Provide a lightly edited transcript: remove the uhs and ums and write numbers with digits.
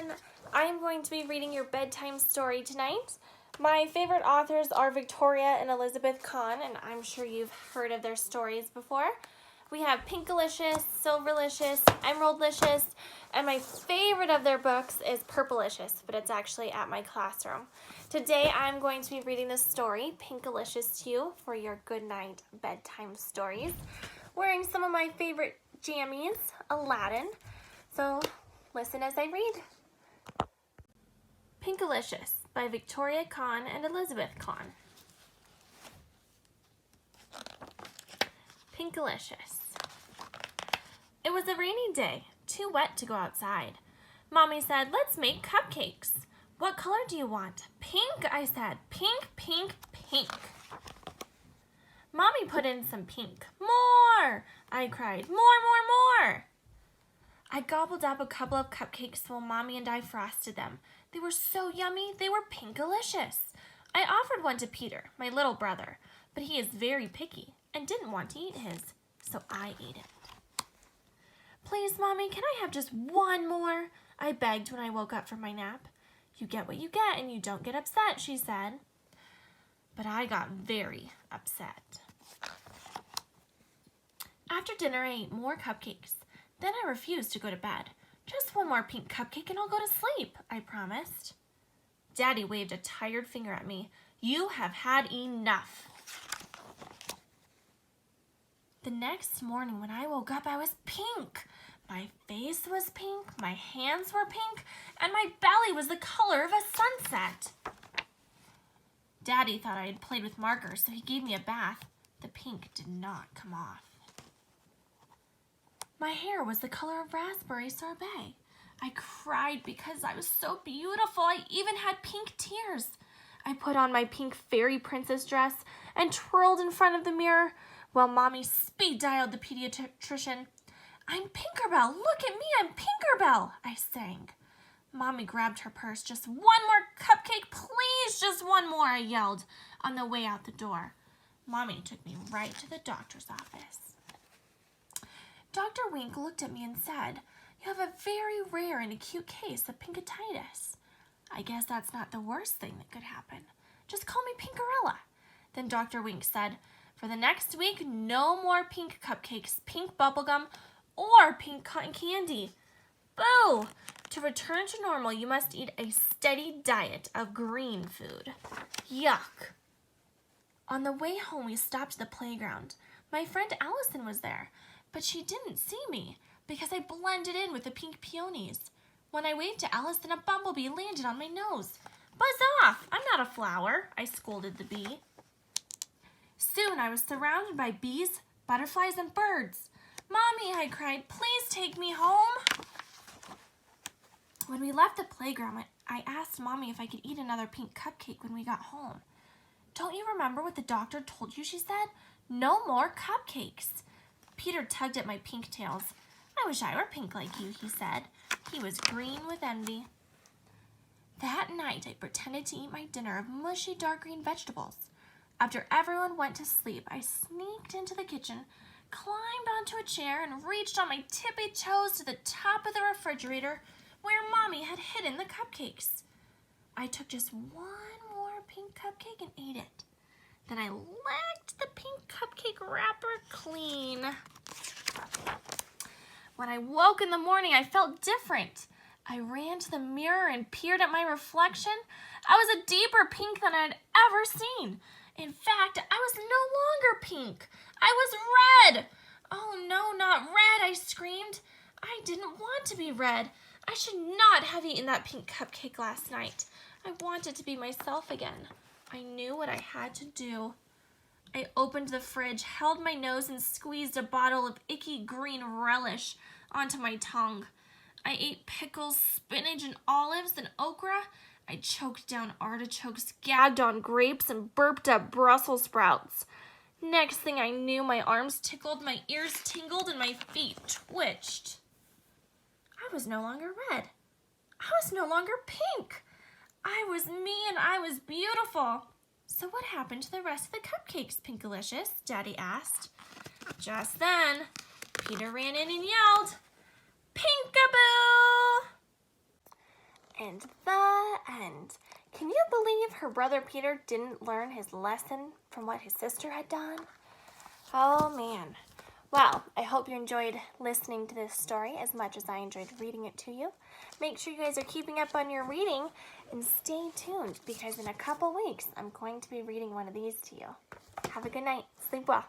everyone! I'm going to be reading your bedtime story tonight. My favorite authors are Victoria and Elizabeth Kahn, and I'm sure you've heard of their stories before. We have Pinkalicious, Silverlicious, Emeraldlicious, and my favorite of their books is Purplelicious, but it's actually at my classroom. Today I'm going to be reading the story, Pinkalicious, to you for your good night bedtime stories. Wearing some of my favorite jammies, Aladdin. So listen as I read. Pinkalicious by Victoria Kahn and Elizabeth Kahn. Pinkalicious. It was a rainy day, too wet to go outside. Mommy said, "Let's make cupcakes." "What color do you want?" "Pink," I said. "Pink, pink, pink." Mommy put in some pink. "More!" I cried. "More, more, more!" I gobbled up a couple of cupcakes while Mommy and I frosted them. They were so yummy, they were Pinkalicious. I offered one to Peter, my little brother, but he is very picky and didn't want to eat his, so I ate it. "Please, Mommy, can I have just one more?" I begged when I woke up from my nap. "You get what you get and you don't get upset," she said. But I got very upset. After dinner, I ate more cupcakes. Then I refused to go to bed. "Just one more pink cupcake and I'll go to sleep," I promised. Daddy waved a tired finger at me. "You have had enough." The next morning when I woke up, I was pink. My face was pink, my hands were pink, and my belly was the color of a sunset. Daddy thought I had played with markers, so he gave me a bath. The pink did not come off. My hair was the color of raspberry sorbet. I cried because I was so beautiful. I even had pink tears. I put on my pink fairy princess dress and twirled in front of the mirror while Mommy speed dialed the pediatrician. "I'm Pinkerbell. Look at me. I'm Pinkerbell," I sang. Mommy grabbed her purse. "Just one more cupcake, please. Just one more," I yelled on the way out the door. Mommy took me right to the doctor's office. Dr. Wink looked at me and said, "You have a very rare and acute case of pinkatitis. I guess that's not the worst thing that could happen. Just call me Pinkerella." Then Dr. Wink said, "For the next week, no more pink cupcakes, pink bubblegum, or pink cotton candy. Boo! To return to normal, you must eat a steady diet of green food." Yuck! On the way home, we stopped at the playground. My friend Allison was there, but she didn't see me because I blended in with the pink peonies. When I waved to Allison, a bumblebee landed on my nose. "Buzz off! I'm not a flower," I scolded the bee. Soon I was surrounded by bees, butterflies, and birds. "Mommy," I cried, "please take me home." When we left the playground, I asked Mommy if I could eat another pink cupcake when we got home. "Don't you remember what the doctor told you?" she said. "No more cupcakes." Peter tugged at my pink tails. "I wish I were pink like you," he said. He was green with envy. That night, I pretended to eat my dinner of mushy dark green vegetables. After everyone went to sleep, I sneaked into the kitchen, climbed onto a chair, and reached on my tippy toes to the top of the refrigerator where Mommy had hidden the cupcakes. I took just one more pink cupcake and ate it. Then I licked the pink cupcake wrapper clean. When I woke in the morning, I felt different. I ran to the mirror and peered at my reflection. I was a deeper pink than I had ever seen. In fact, I was no longer pink. I was red. "Oh no, not red," I screamed. I didn't want to be red. I should not have eaten that pink cupcake last night. I wanted to be myself again. I knew what I had to do. I opened the fridge, held my nose, and squeezed a bottle of icky green relish onto my tongue. I ate pickles, spinach, and olives, and okra. I choked down artichokes, gagged on grapes, and burped up Brussels sprouts. Next thing I knew, my arms tickled, my ears tingled, and my feet twitched. I was no longer red. I was no longer pink. I was me and I was beautiful. "So what happened to the rest of the cupcakes, Pinkalicious?" Daddy asked. Just then, Peter ran in and yelled, "Pinkaboo!" And the end. Can you believe her brother Peter didn't learn his lesson from what his sister had done? Oh man. Well, I hope you enjoyed listening to this story as much as I enjoyed reading it to you. Make sure you guys are keeping up on your reading and stay tuned because in a couple weeks I'm going to be reading one of these to you. Have a good night. Sleep well.